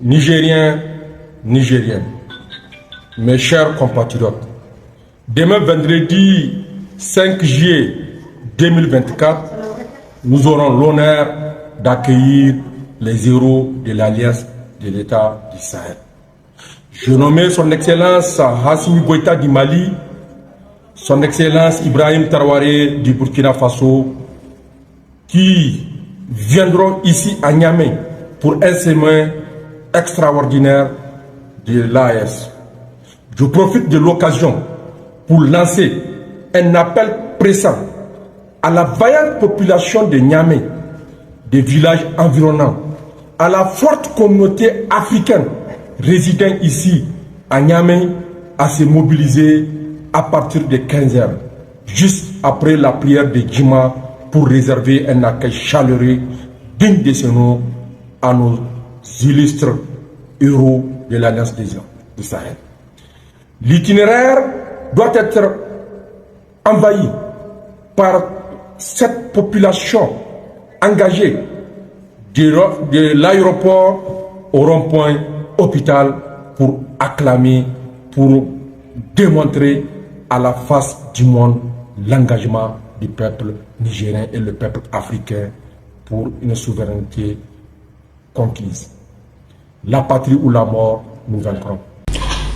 Nigériens, Nigériennes, mes chers compatriotes, demain vendredi 5 juillet 2024, nous aurons l'honneur d'accueillir les héros de l'Alliance de l'État du Sahel. Je nomme son Excellence Assimi Goïta du Mali, son Excellence Ibrahim Traoré du Burkina Faso, qui viendront ici à Niamey pour un sommet extraordinaire de l'AES. Je profite de l'occasion pour lancer un appel pressant à la vaillante population de Niamey, des villages environnants, à la forte communauté africaine résidant ici à Niamey, à se mobiliser à partir de 15h, juste après la prière de Djima, pour réserver un accueil chaleureux digne de ce nom à nos illustres héros de l'Alliance du Sahel. L'itinéraire doit être envahi par cette population engagée de l'aéroport au rond-point hôpital pour acclamer, pour démontrer à la face du monde l'engagement du peuple nigérien et le peuple africain pour une souveraineté conquise. La patrie ou la mort, nous vaincrons.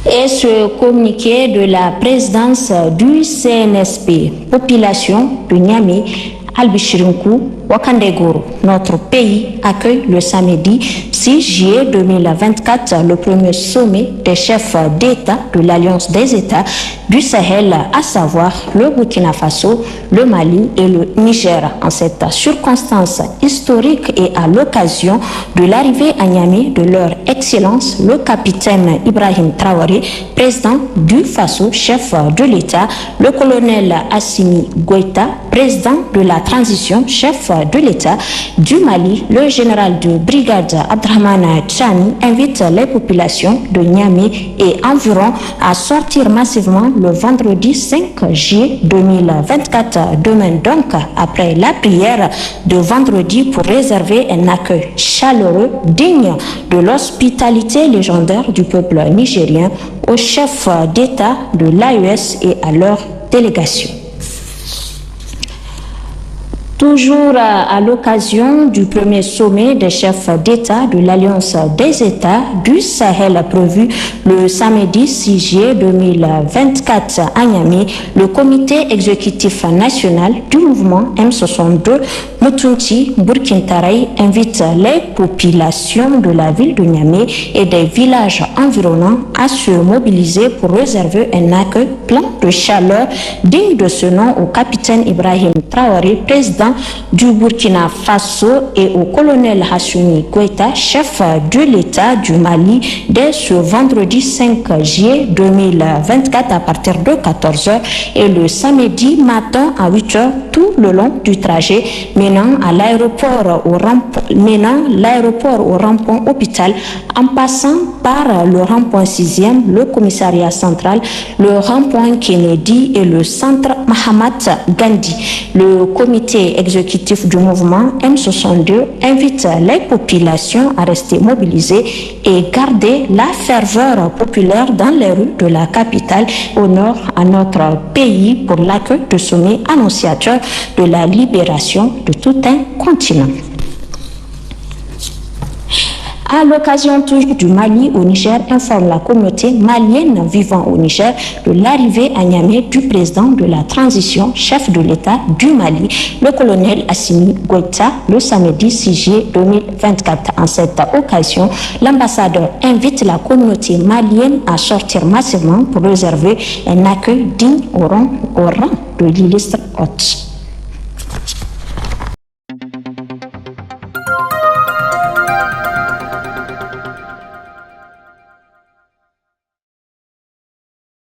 Et ce communiqué de la présidence du CNSP, population de Niamey, Albichirinkou, Wakandegoro, notre pays accueille le samedi 6 juillet 2024 le premier sommet des chefs d'État de l'Alliance des États du Sahel, à savoir le Burkina Faso, le Mali et le Niger. En cette circonstance historique et à l'occasion de l'arrivée à Niamey de leur Excellence le capitaine Ibrahim Traoré, président du Faso, chef de l'État, le colonel Assimi Goïta, président de la transition, chef de l'État du Mali, le général de brigade Abdrahmane Tchani invite les populations de Niamey et environ à sortir massivement le vendredi 5 juillet 2024, demain donc, après la prière de vendredi, pour réserver un accueil chaleureux digne de l'hospitalité légendaire du peuple nigérien au chef d'État de l'AES et à leur délégation. Toujours à l'occasion du premier sommet des chefs d'État de l'Alliance des États du Sahel prévu le samedi 6 juillet 2024 à Niamey, le comité exécutif national du mouvement M62 Mutunti Burkintaraï invite les populations de la ville de Niamey et des villages environnants à se mobiliser pour réserver un accueil plein de chaleur digne de ce nom au capitaine Ibrahim Traoré, président du Burkina Faso, et au colonel Assimi Goïta, chef de l'État du Mali, dès ce vendredi 5 juillet 2024 à partir de 14h et le samedi matin à 8h tout le long du trajet menant l'aéroport au rond-point hôpital en passant par le rond-point 6e, le commissariat central, le rond-point Kennedy et le centre Mahatma Gandhi. Le comité exécutif du mouvement M62 invite les populations à rester mobilisées et garder la ferveur populaire dans les rues de la capitale, honneur à notre pays pour l'accueil de sommet annonciateur de la libération de tout un continent. À l'occasion toujours du Mali au Niger, informe la communauté malienne vivant au Niger de l'arrivée à Niamey du président de la transition, chef de l'État du Mali, le colonel Assimi Goïta, le samedi 6 juillet 2024. En cette occasion, l'ambassadeur invite la communauté malienne à sortir massivement pour réserver un accueil digne au rang de l'illustre hôte.